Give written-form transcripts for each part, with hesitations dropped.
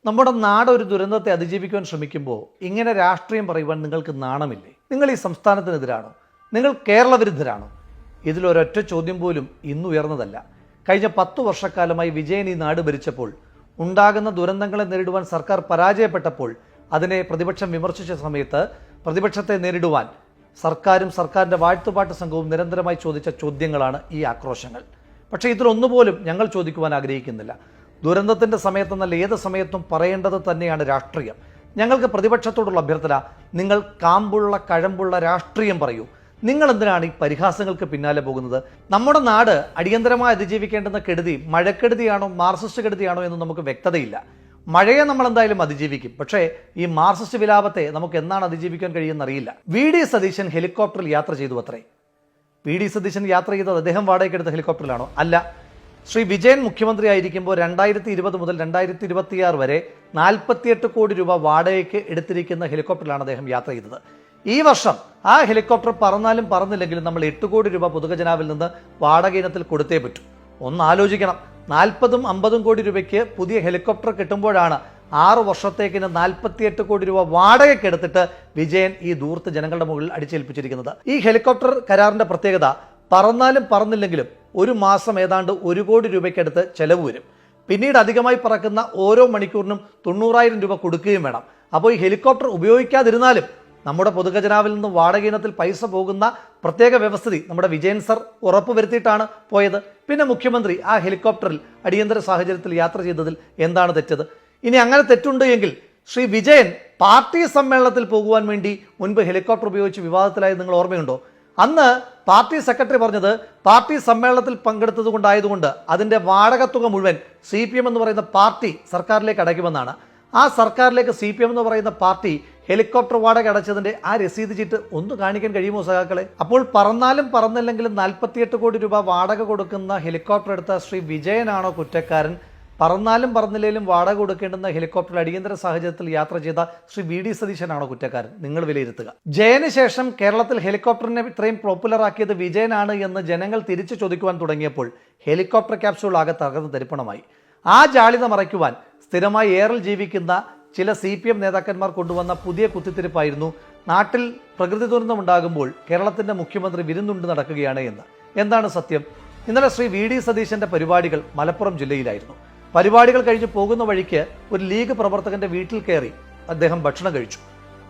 നമ്മുടെ നാട് ഒരു ദുരന്തത്തെ അതിജീവിക്കുവാൻ ശ്രമിക്കുമ്പോൾ ഇങ്ങനെ രാഷ്ട്രീയം പറയുവാൻ നിങ്ങൾക്ക് നാണമില്ലേ? നിങ്ങൾ ഈ സംസ്ഥാനത്തിനെതിരാണോ? നിങ്ങൾ കേരള വിരുദ്ധരാണോ? ഇതിലൊരൊറ്റ ചോദ്യം പോലും ഇന്ന് ഉയർന്നതല്ല. കഴിഞ്ഞ 10 വർഷക്കാലമായി വിജയൻ ഈ നാട് ഭരിച്ചപ്പോൾ ഉണ്ടാകുന്ന ദുരന്തങ്ങളെ നേരിടുവാൻ സർക്കാർ പരാജയപ്പെട്ടപ്പോൾ അതിനെ പ്രതിപക്ഷം വിമർശിച്ച സമയത്ത് പ്രതിപക്ഷത്തെ നേരിടുവാൻ സർക്കാരും സർക്കാരിൻ്റെ വാഴ്ത്തുപാട്ട് സംഘവും നിരന്തരമായി ചോദിച്ച ചോദ്യങ്ങളാണ് ഈ ആക്രോശങ്ങൾ. പക്ഷേ ഇതിലൊന്നുപോലും ഞങ്ങൾ ചോദിക്കുവാൻ ആഗ്രഹിക്കുന്നില്ല. ദുരന്തത്തിൻ്റെ സമയത്തെന്നല്ല, ഏത് സമയത്തും പറയേണ്ടത് തന്നെയാണ് രാഷ്ട്രീയം. ഞങ്ങൾക്ക് പ്രതിപക്ഷത്തോടുള്ള അഭ്യർത്ഥന, നിങ്ങൾ കാമ്പുള്ള കഴമ്പുള്ള രാഷ്ട്രീയം പറയൂ. നിങ്ങൾ എന്തിനാണ് ഈ പരിഹാസങ്ങൾക്ക് പിന്നാലെ പോകുന്നത്? നമ്മുടെ നാട് അടിയന്തരമായി അതിജീവിക്കേണ്ടുന്ന കെടുതി മഴക്കെടുതിയാണോ മാർക്സിസ്റ്റ് കെടുതിയാണോ എന്ന് നമുക്ക് വ്യക്തതയില്ല. മഴയെ നമ്മൾ എന്തായാലും അതിജീവിക്കും. പക്ഷേ ഈ മാർക്സിസ്റ്റ് വിലാപത്തെ നമുക്ക് എന്നാണ് അതിജീവിക്കാൻ കഴിയുമെന്നറിയില്ല. VD സതീശൻ ഹെലികോപ്റ്ററിൽ യാത്ര ചെയ്തു അത്രേ. VD സതീശൻ യാത്ര ചെയ്തത് അദ്ദേഹം വാടകയ്ക്കെടുത്ത ഹെലികോപ്റ്ററിലാണോ? അല്ല. ശ്രീ വിജയൻ മുഖ്യമന്ത്രി ആയിരിക്കുമ്പോൾ 2020 മുതൽ 2026 വരെ 48 കോടി രൂപ വാടകയ്ക്ക് എടുത്തിരിക്കുന്ന ഹെലികോപ്റ്ററിലാണ് അദ്ദേഹം യാത്ര ചെയ്തത്. ഈ വർഷം ആ ഹെലികോപ്റ്റർ പറന്നാലും പറന്നില്ലെങ്കിലും നമ്മൾ 8 കോടി രൂപ പൊതുഖജനാവിൽ നിന്ന് വാടക ഇനത്തിൽ കൊടുത്തേ പറ്റൂ. ഒന്ന് ആലോചിക്കണം. 40-50 കോടി രൂപയ്ക്ക് പുതിയ ഹെലികോപ്റ്റർ കിട്ടുമ്പോഴാണ് 6 വർഷത്തേക്കിന് 48 കോടി രൂപ വാടകയ്ക്ക് എടുത്തിട്ട് വിജയൻ ഈ ദൂർത്ത് ജനങ്ങളുടെ മുകളിൽ അടിച്ചേൽപ്പിച്ചിരിക്കുന്നത്. ഈ ഹെലികോപ്റ്റർ കരാറിന്റെ പ്രത്യേകത, പറന്നാലും പറന്നില്ലെങ്കിലും ഒരു മാസം ഏതാണ്ട് 1 കോടി രൂപയ്ക്കടുത്ത് ചെലവ് വരും. പിന്നീട് അധികമായി പറക്കുന്ന ഓരോ മണിക്കൂറിനും 90,000 രൂപ കൊടുക്കുകയും വേണം. അപ്പോൾ ഈ ഹെലികോപ്റ്റർ ഉപയോഗിക്കാതിരുന്നാലും നമ്മുടെ പൊതുഖജനാവിൽ നിന്ന് വാടക ഇനത്തിൽ പൈസ പോകുന്ന പ്രത്യേക വ്യവസ്ഥിതി നമ്മുടെ വിജയൻ സർ ഉറപ്പുവരുത്തിയിട്ടാണ് പോയത്. പിന്നെ മുഖ്യമന്ത്രി ആ ഹെലികോപ്റ്ററിൽ അടിയന്തര സാഹചര്യത്തിൽ യാത്ര ചെയ്തതിൽ എന്താണ് തെറ്റത്? ഇനി അങ്ങനെ തെറ്റുണ്ട് എങ്കിൽ ശ്രീ വിജയൻ പാർട്ടി സമ്മേളനത്തിൽ പോകുവാൻ വേണ്ടി മുൻപ് ഹെലികോപ്റ്റർ ഉപയോഗിച്ച് വിവാദത്തിലായത് നിങ്ങൾ ഓർമ്മയുണ്ടോ? അന്ന് പാർട്ടി സെക്രട്ടറി പറഞ്ഞത് പാർട്ടി സമ്മേളനത്തിൽ പങ്കെടുത്തത് കൊണ്ടായതുകൊണ്ട് അതിൻ്റെ വാടക തുക മുഴുവൻ CPM എന്ന് പറയുന്ന പാർട്ടി സർക്കാരിലേക്ക് അടയ്ക്കുമെന്നാണ്. ആ സർക്കാരിലേക്ക് CPM എന്ന് പറയുന്ന പാർട്ടി ഹെലികോപ്റ്റർ വാടക അടച്ചതിൻ്റെ ആ രസീത് ചീട്ട് ഒന്ന് കാണിക്കാൻ കഴിയുമോ സഖാക്കളെ? അപ്പോൾ പറന്നാലും പറന്നില്ലെങ്കിലും 48 കോടി രൂപ വാടക കൊടുക്കുന്ന ഹെലികോപ്റ്റർ എടുത്ത ശ്രീ വിജയനാണോ കുറ്റക്കാരൻ? പറന്നാലും പറന്നില്ലെങ്കിലും വാടക കൊടുക്കേണ്ടുന്ന ഹെലികോപ്റ്ററിൽ അടിയന്തര സാഹചര്യത്തിൽ യാത്ര ചെയ്ത ശ്രീ VD സതീശനാണോ കുറ്റക്കാരൻ? നിങ്ങൾ വിലയിരുത്തുക. ജയന് ശേഷം കേരളത്തിൽ ഹെലികോപ്റ്ററിനെ ഇത്രയും പോപ്പുലർ ആക്കിയത് വിജയനാണ് എന്ന് ജനങ്ങൾ തിരിച്ചു ചോദിക്കുവാൻ തുടങ്ങിയപ്പോൾ ഹെലികോപ്റ്റർ ക്യാപ്സ്യൂൾ ആകെ തകർന്ന് തരിപ്പണമായി. ആ ജാളിത മറയ്ക്കുവാൻ സ്ഥിരമായി എയറിൽ ജീവിക്കുന്ന ചില CPM നേതാക്കന്മാർ കൊണ്ടുവന്ന പുതിയ കുത്തിത്തിരിപ്പായിരുന്നു നാട്ടിൽ പ്രകൃതി ദുരന്തം ഉണ്ടാകുമ്പോൾ കേരളത്തിന്റെ മുഖ്യമന്ത്രി വിരുന്നുണ്ട് നടക്കുകയാണ് എന്ന്. എന്താണ് സത്യം? ഇന്നലെ ശ്രീ VD സതീശന്റെ പരിപാടികൾ മലപ്പുറം ജില്ലയിലായിരുന്നു. പരിപാടികൾ കഴിഞ്ഞ് പോകുന്ന വഴിക്ക് ഒരു ലീഗ് പ്രവർത്തകന്റെ വീട്ടിൽ കയറി അദ്ദേഹം ഭക്ഷണം കഴിച്ചു.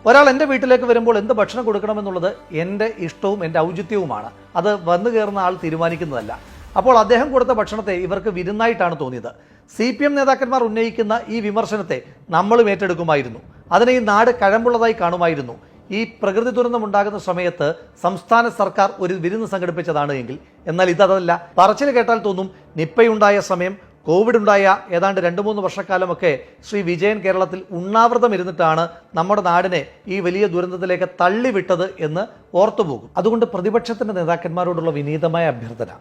ഒരാൾ എൻ്റെ വീട്ടിലേക്ക് വരുമ്പോൾ എന്ത് ഭക്ഷണം കൊടുക്കണമെന്നുള്ളത് എൻ്റെ ഇഷ്ടവും എൻ്റെ ഔചിത്യവുമാണ്. അത് വന്നു കയറുന്ന ആൾ തീരുമാനിക്കുന്നതല്ല. അപ്പോൾ അദ്ദേഹം കൊടുത്ത ഭക്ഷണത്തെ ഇവർക്ക് വിരുന്നായിട്ടാണ് തോന്നിയത്. CPM നേതാക്കന്മാർ ഉന്നയിക്കുന്ന ഈ വിമർശനത്തെ നമ്മളും ഏറ്റെടുക്കുമായിരുന്നു. അതിനെ ഈ നാട് കഴമ്പുള്ളതായി കാണുമായിരുന്നു. ഈ പ്രകൃതി ദുരന്തം ഉണ്ടാകുന്ന സമയത്ത് സംസ്ഥാന സർക്കാർ ഒരു വിരുന്ന് സംഘടിപ്പിച്ചതാണ് എങ്കിൽ. എന്നാൽ ഇതല്ല. പറച്ചിൽ കേട്ടാൽ തോന്നും നിപ്പയുണ്ടായ സമയം, കോവിഡ് ഉണ്ടായ ഏതാണ്ട് 2-3 വർഷക്കാലമൊക്കെ ശ്രീ വിജയൻ കേരളത്തിൽ ഉണ്ണാവൃതം ഇരുന്നിട്ടാണ് നമ്മുടെ നാടിനെ ഈ വലിയ ദുരന്തത്തിലേക്ക് തള്ളിവിട്ടത് എന്ന് ഓർത്തുപോകും. അതുകൊണ്ട് പ്രതിപക്ഷത്തിൻ്റെ നേതാക്കന്മാരോടുള്ള വിനീതമായ അഭ്യർത്ഥന,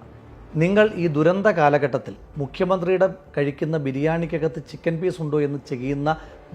നിങ്ങൾ ഈ ദുരന്ത കാലഘട്ടത്തിൽ മുഖ്യമന്ത്രിയുടെ കഴിക്കുന്ന ബിരിയാണിക്കകത്ത് ചിക്കൻ പീസ് ഉണ്ടോ എന്ന് ചെയ്യുന്ന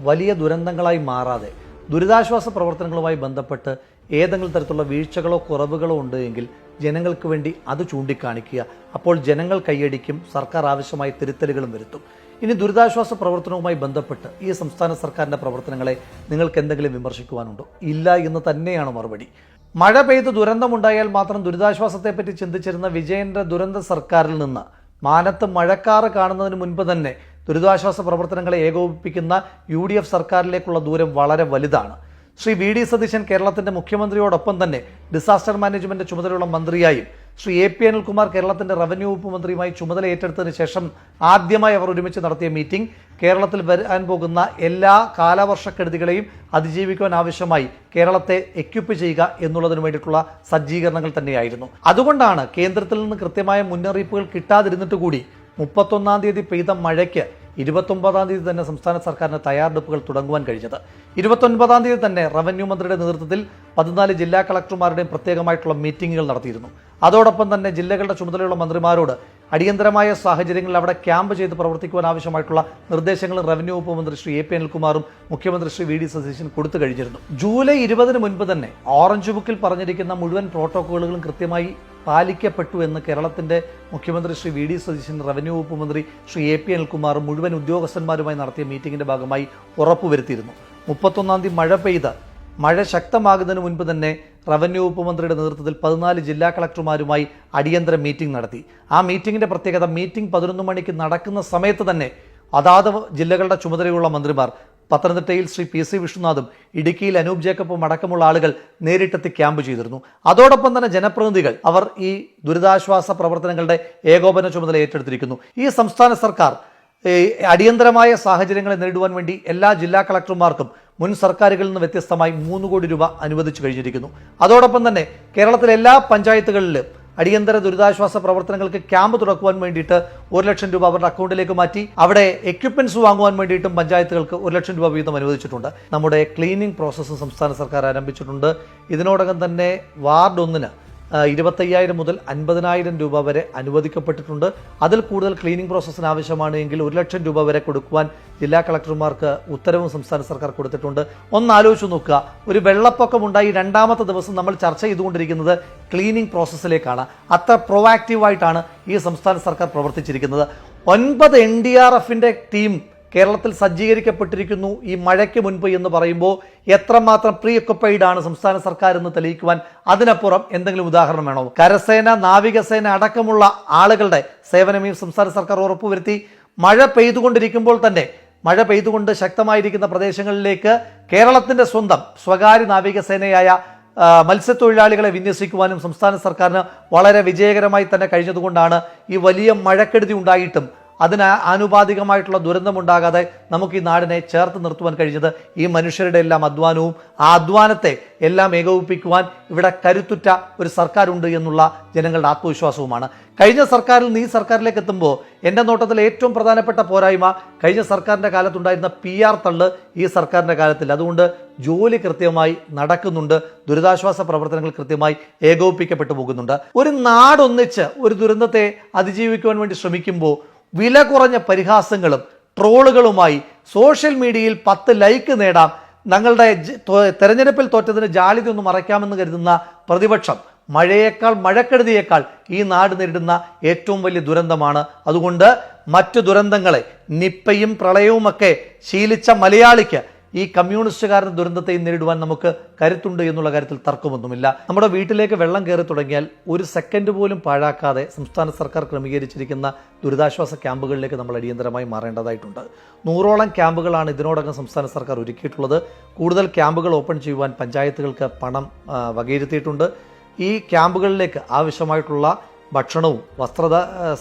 വലിയ ദുരന്തങ്ങളായി മാറാതെ ദുരിതാശ്വാസ പ്രവർത്തനങ്ങളുമായി ബന്ധപ്പെട്ട് ഏതെങ്കിലും തരത്തിലുള്ള വീഴ്ചകളോ കുറവുകളോ ഉണ്ട് എങ്കിൽ ജനങ്ങൾക്ക് വേണ്ടി അത് ചൂണ്ടിക്കാണിക്കുക. അപ്പോൾ ജനങ്ങൾ കൈയടിക്കും, സർക്കാർ ആവശ്യമായ തിരുത്തലുകളും വരുത്തും. ഇനി ദുരിതാശ്വാസ പ്രവർത്തനവുമായി ബന്ധപ്പെട്ട് ഈ സംസ്ഥാന സർക്കാരിൻ്റെ പ്രവർത്തനങ്ങളെ നിങ്ങൾക്ക് എന്തെങ്കിലും വിമർശിക്കുവാനുണ്ടോ? ഇല്ല എന്ന് തന്നെയാണ് മറുപടി. മഴ പെയ്ത് ദുരന്തമുണ്ടായാൽ മാത്രം ദുരിതാശ്വാസത്തെപ്പറ്റി ചിന്തിച്ചിരുന്ന വിജയന്റെ ദുരന്ത സർക്കാരിൽ നിന്ന് മാനത്ത് മഴക്കാറ് കാണുന്നതിന് മുൻപ് തന്നെ ദുരിതാശ്വാസ പ്രവർത്തനങ്ങളെ ഏകോപിപ്പിക്കുന്ന UDF സർക്കാരിലേക്കുള്ള ദൂരം വളരെ വലുതാണ്. ശ്രീ VD സതീശൻ കേരളത്തിന്റെ മുഖ്യമന്ത്രിയോടൊപ്പം തന്നെ ഡിസാസ്റ്റർ മാനേജ്മെന്റ് ചുമതലയുള്ള മന്ത്രിയായും ശ്രീ AP അനിൽകുമാർ കേരളത്തിന്റെ റവന്യൂ വകുപ്പ് മന്ത്രിയുമായി ചുമതല ഏറ്റെടുത്തതിന് ശേഷം ആദ്യമായി അവർ ഒരുമിച്ച് നടത്തിയ മീറ്റിംഗ് കേരളത്തിൽ വരാൻ പോകുന്ന എല്ലാ കാലവർഷക്കെടുതികളെയും അതിജീവിക്കുവാൻ ആവശ്യമായി കേരളത്തെ എക്യുപ്പ് ചെയ്യുക എന്നുള്ളതിനു വേണ്ടിയിട്ടുള്ള സജ്ജീകരണങ്ങൾ തന്നെയായിരുന്നു. അതുകൊണ്ടാണ് കേന്ദ്രത്തിൽ നിന്ന് കൃത്യമായ മുന്നറിയിപ്പുകൾ കിട്ടാതിരുന്നിട്ട് കൂടി 31-ാം തീയതി പെയ്ത മഴയ്ക്ക് 29-ാം തീയതി തന്നെ സംസ്ഥാന സർക്കാരിന് തയ്യാറെടുപ്പുകൾ തുടങ്ങുവാൻ കഴിഞ്ഞത്. 29-ാം തീയതി തന്നെ റവന്യൂ മന്ത്രിയുടെ നേതൃത്വത്തിൽ 14 ജില്ലാ കളക്ടർമാരുടെയും പ്രത്യേകമായിട്ടുള്ള മീറ്റിംഗുകൾ നടത്തിയിരുന്നു. അതോടൊപ്പം തന്നെ ജില്ലകളുടെ ചുമതലയുള്ള മന്ത്രിമാരോട് അടിയന്തരമായ സാഹചര്യങ്ങളിൽ അവിടെ ക്യാമ്പ് ചെയ്ത് പ്രവർത്തിക്കുവാൻ ആവശ്യമായിട്ടുള്ള നിർദ്ദേശങ്ങളും റവന്യൂ വകുപ്പ് മന്ത്രി ശ്രീ എ പി അനിൽകുമാറും മുഖ്യമന്ത്രി ശ്രീ വി ഡി സതീശൻ കൊടുത്തു കഴിഞ്ഞിരുന്നു. ജൂലൈ 20 മുൻപ് തന്നെ ഓറഞ്ച് ബുക്കിൽ പറഞ്ഞിരിക്കുന്ന മുഴുവൻ പ്രോട്ടോക്കോളുകളും കൃത്യമായി പാലിക്കപ്പെട്ടു എന്ന് കേരളത്തിന്റെ മുഖ്യമന്ത്രി Shri V D Satheesan, revenue വകുപ്പ് മന്ത്രി ശ്രീ എ പി അനിൽകുമാറും മുഴുവൻ ഉദ്യോഗസ്ഥന്മാരുമായി നടത്തിയ മീറ്റിംഗിന്റെ ഭാഗമായി ഉറപ്പുവരുത്തിയിരുന്നു. 31-ാം തീയതി മഴ ശക്തമാകുന്നതിന് മുൻപ് തന്നെ റവന്യൂ വകുപ്പ് മന്ത്രിയുടെ നേതൃത്വത്തിൽ 14 ജില്ലാ കളക്ടർമാരുമായി അടിയന്തര മീറ്റിംഗ് നടത്തി. ആ മീറ്റിംഗിന്റെ പ്രത്യേകത, മീറ്റിംഗ് 11 മണിക്ക് നടക്കുന്ന സമയത്ത് തന്നെ അതാത് ജില്ലകളുടെ ചുമതലയുള്ള മന്ത്രിമാർ, പത്തനംതിട്ടയിൽ ശ്രീ പി സി വിഷ്ണുനാഥും ഇടുക്കിയിൽ അനൂപ് ജേക്കബും അടക്കമുള്ള ആളുകൾ നേരിട്ടെത്തി ക്യാമ്പ് ചെയ്തിരുന്നു. അതോടൊപ്പം തന്നെ ജനപ്രതിനിധികൾ അവർ ഈ ദുരിതാശ്വാസ പ്രവർത്തനങ്ങളുടെ ഏകോപന ചുമതല ഏറ്റെടുത്തിരിക്കുന്നു. ഈ സംസ്ഥാന സർക്കാർ അടിയന്തരമായ സാഹചര്യങ്ങളെ നേരിടുവാൻ വേണ്ടി എല്ലാ ജില്ലാ കളക്ടർമാർക്കും മുൻ സർക്കാരുകളിൽ നിന്ന് വ്യത്യസ്തമായി 3 കോടി രൂപ അനുവദിച്ചു കഴിഞ്ഞിരിക്കുന്നു. അതോടൊപ്പം തന്നെ കേരളത്തിലെ എല്ലാ പഞ്ചായത്തുകളിലും അടിയന്തര ദുരിതാശ്വാസ പ്രവർത്തനങ്ങൾക്ക് ക്യാമ്പ് തുറക്കുവാൻ വേണ്ടിയിട്ട് 1 ലക്ഷം രൂപ അവരുടെ അക്കൗണ്ടിലേക്ക് മാറ്റി. അവിടെ എക്യുപ്മെന്റ്സ് വാങ്ങുവാൻ വേണ്ടിയിട്ടും പഞ്ചായത്തുകൾക്ക് 1 ലക്ഷം രൂപ വീതം അനുവദിച്ചിട്ടുണ്ട്. നമ്മുടെ ക്ലീനിങ് പ്രോസസ്സ് സംസ്ഥാന സർക്കാർ ആരംഭിച്ചിട്ടുണ്ട്. ഇതിനോടകം തന്നെ വാർഡ് 1-ന് 25,000 മുതൽ 50,000 രൂപ വരെ അനുവദിക്കപ്പെട്ടിട്ടുണ്ട്. അതിൽ കൂടുതൽ ക്ലീനിങ് പ്രോസസ്സിന് ആവശ്യമാണ് എങ്കിൽ 1 ലക്ഷം രൂപ വരെ കൊടുക്കുവാൻ ജില്ലാ കളക്ടർമാർക്ക് ഉത്തരവും സംസ്ഥാന സർക്കാർ കൊടുത്തിട്ടുണ്ട്. ഒന്ന് ആലോചിച്ച് നോക്കുക, ഒരു വെള്ളപ്പൊക്കം ഉണ്ടായി 2ാമത്തെ ദിവസം നമ്മൾ ചർച്ച ചെയ്തുകൊണ്ടിരിക്കുന്നത് ക്ലീനിങ് പ്രോസസ്സിലേക്കാണ്. അത്ര പ്രൊവാക്റ്റീവായിട്ടാണ് ഈ സംസ്ഥാന സർക്കാർ പ്രവർത്തിച്ചിരിക്കുന്നത്. 9 NDRFന്റെ ടീം കേരളത്തിൽ സജ്ജീകരിക്കപ്പെട്ടിരിക്കുന്നു ഈ മഴയ്ക്ക് മുൻപ് എന്ന് പറയുമ്പോൾ എത്രമാത്രം പ്രീ ഒക്കുപ്പൈഡ് ആണ് സംസ്ഥാന സർക്കാർ എന്ന് തെളിയിക്കുവാൻ അതിനപ്പുറം എന്തെങ്കിലും ഉദാഹരണം വേണോ? കരസേന, നാവികസേന അടക്കമുള്ള ആളുകളുടെ സേവനം ഈ സംസ്ഥാന സർക്കാർ ഉറപ്പുവരുത്തി. മഴ പെയ്തുകൊണ്ടിരിക്കുമ്പോൾ തന്നെ, മഴ പെയ്തുകൊണ്ട് ശക്തമായിരിക്കുന്ന പ്രദേശങ്ങളിലേക്ക് കേരളത്തിന്റെ സ്വന്തം സ്വകാര്യ നാവികസേനയായ മത്സ്യത്തൊഴിലാളികളെ വിന്യസിക്കുവാനും സംസ്ഥാന സർക്കാരിന് വളരെ വിജയകരമായി തന്നെ കഴിഞ്ഞതുകൊണ്ടാണ് ഈ വലിയ മഴക്കെടുതി ഉണ്ടായിട്ടും അതിന് ആനുപാതികമായിട്ടുള്ള ദുരന്തമുണ്ടാകാതെ നമുക്ക് ഈ നാടിനെ ചേർത്ത് നിർത്തുവാൻ കഴിഞ്ഞത്. ഈ മനുഷ്യരുടെ എല്ലാം അധ്വാനവും ആ അധ്വാനത്തെ എല്ലാം ഏകോപിപ്പിക്കുവാൻ ഇവിടെ കരുത്തുറ്റ ഒരു സർക്കാരുണ്ട് എന്നുള്ള ജനങ്ങളുടെ ആത്മവിശ്വാസവുമാണ്. കഴിഞ്ഞ സർക്കാരിൽ നിന്ന് ഈ സർക്കാരിലേക്ക് എത്തുമ്പോൾ എൻ്റെ നോട്ടത്തിൽ ഏറ്റവും പ്രധാനപ്പെട്ട പോരായ്മ കഴിഞ്ഞ സർക്കാരിൻ്റെ കാലത്തുണ്ടായിരുന്ന PR തള്ള് ഈ സർക്കാരിൻ്റെ കാലത്തിൽ. അതുകൊണ്ട് ജോലി കൃത്യമായി നടക്കുന്നുണ്ട്, ദുരിതാശ്വാസ പ്രവർത്തനങ്ങൾ കൃത്യമായി ഏകോപിപ്പിക്കപ്പെട്ടു പോകുന്നുണ്ട്. ഒരു നാടൊന്നിച്ച് ഒരു ദുരന്തത്തെ അതിജീവിക്കുവാൻ വേണ്ടി ശ്രമിക്കുമ്പോൾ വില കുറഞ്ഞ പരിഹാസങ്ങളും ട്രോളുകളുമായി സോഷ്യൽ മീഡിയയിൽ 10 ലൈക്ക് നേടാം, ഞങ്ങളുടെ തെരഞ്ഞെടുപ്പിൽ തോറ്റതിന് ജാള്യതയൊന്നും മറയ്ക്കാമെന്ന് കരുതുന്ന പ്രതിപക്ഷം മഴക്കെടുതിയേക്കാൾ ഈ നാട് നേരിടുന്ന ഏറ്റവും വലിയ ദുരന്തമാണ്. അതുകൊണ്ട് മറ്റു ദുരന്തങ്ങളെ, നിപ്പയും പ്രളയവുമൊക്കെ ശീലിച്ച മലയാളിക്ക് ഈ കമ്മ്യൂണിസ്റ്റുകാരുടെ ദുരന്തത്തെയും നേരിടുവാൻ നമുക്ക് കരുത്തുണ്ട് എന്നുള്ള കാര്യത്തിൽ തർക്കമൊന്നുമില്ല. നമ്മുടെ വീട്ടിലേക്ക് വെള്ളം കയറി തുടങ്ങിയാൽ 1 സെക്കൻഡ് പോലും പാഴാക്കാതെ സംസ്ഥാന സർക്കാർ ക്രമീകരിച്ചിരിക്കുന്ന ദുരിതാശ്വാസ ക്യാമ്പുകളിലേക്ക് നമ്മൾ അടിയന്തരമായി മാറേണ്ടതായിട്ടുണ്ട്. 100ഓളം ക്യാമ്പുകളാണ് ഇതിനോടകം സംസ്ഥാന സർക്കാർ ഒരുക്കിയിട്ടുള്ളത്. കൂടുതൽ ക്യാമ്പുകൾ ഓപ്പൺ ചെയ്യുവാൻ പഞ്ചായത്തുകൾക്ക് പണം വകയിരുത്തിയിട്ടുണ്ട്. ഈ ക്യാമ്പുകളിലേക്ക് ആവശ്യമായിട്ടുള്ള ഭക്ഷണവും വസ്ത്ര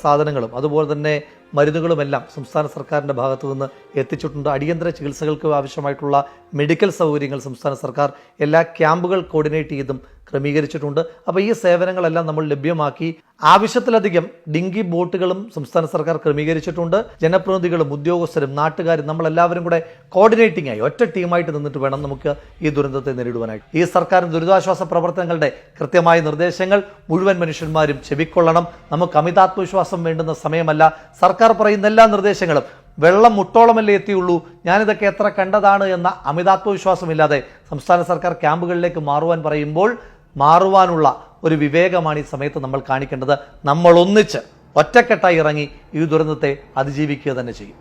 സാധനങ്ങളും അതുപോലെ തന്നെ മരുന്നുകളുമെല്ലാം സംസ്ഥാന സർക്കാരിൻ്റെ ഭാഗത്തു നിന്ന് എത്തിച്ചിട്ടുണ്ട്. അടിയന്തര ചികിത്സകൾക്ക് ആവശ്യമായിട്ടുള്ള മെഡിക്കൽ സൗകര്യങ്ങൾ സംസ്ഥാന സർക്കാർ എല്ലാ ക്യാമ്പുകൾ കോർഡിനേറ്റ് ചെയ്തും ക്രമീകരിച്ചിട്ടുണ്ട്. അപ്പോൾ ഈ സേവനങ്ങളെല്ലാം നമ്മൾ ലഭ്യമാക്കി. ആവശ്യത്തിലധികം ഡിങ്കി ബോട്ടുകളും സംസ്ഥാന സർക്കാർ ക്രമീകരിച്ചിട്ടുണ്ട്. ജനപ്രതിനിധികളും ഉദ്യോഗസ്ഥരും നാട്ടുകാരും നമ്മളെല്ലാവരും കൂടെ കോർഡിനേറ്റിംഗ് ആയി ഒറ്റ ടീമായിട്ട് നിന്നിട്ട് വേണം നമുക്ക് ഈ ദുരന്തത്തെ നേരിടുവാനായിട്ട്. ഈ സർക്കാരിൻ്റെ ദുരിതാശ്വാസ പ്രവർത്തനങ്ങളുടെ കൃത്യമായ നിർദ്ദേശങ്ങൾ മുഴുവൻ മനുഷ്യന്മാരും ചെവിക്കൊള്ളണം. നമുക്ക് അമിതാത്മവിശ്വാസം വേണ്ടുന്ന സമയമല്ല. സർക്കാർ പറയുന്ന എല്ലാ നിർദ്ദേശങ്ങളും വെള്ളം മുട്ടോളമല്ലേ എത്തിയുള്ളൂ, ഞാനിതൊക്കെ എത്ര കണ്ടതാണ് എന്ന അമിതാത്മവിശ്വാസമില്ലാതെ സംസ്ഥാന സർക്കാർ ക്യാമ്പുകളിലേക്ക് മാറുവാൻ പറയുമ്പോൾ മാറുവാനുള്ള ഒരു വിവേകമാണ് ഈ സമയത്ത് നമ്മൾ കാണിക്കേണ്ടത്. നമ്മൾ ഒന്നിച്ച് ഒറ്റക്കെട്ടായി ഇറങ്ങി ഈ ദുരന്തത്തെ അതിജീവിക്കുക തന്നെ ചെയ്യും.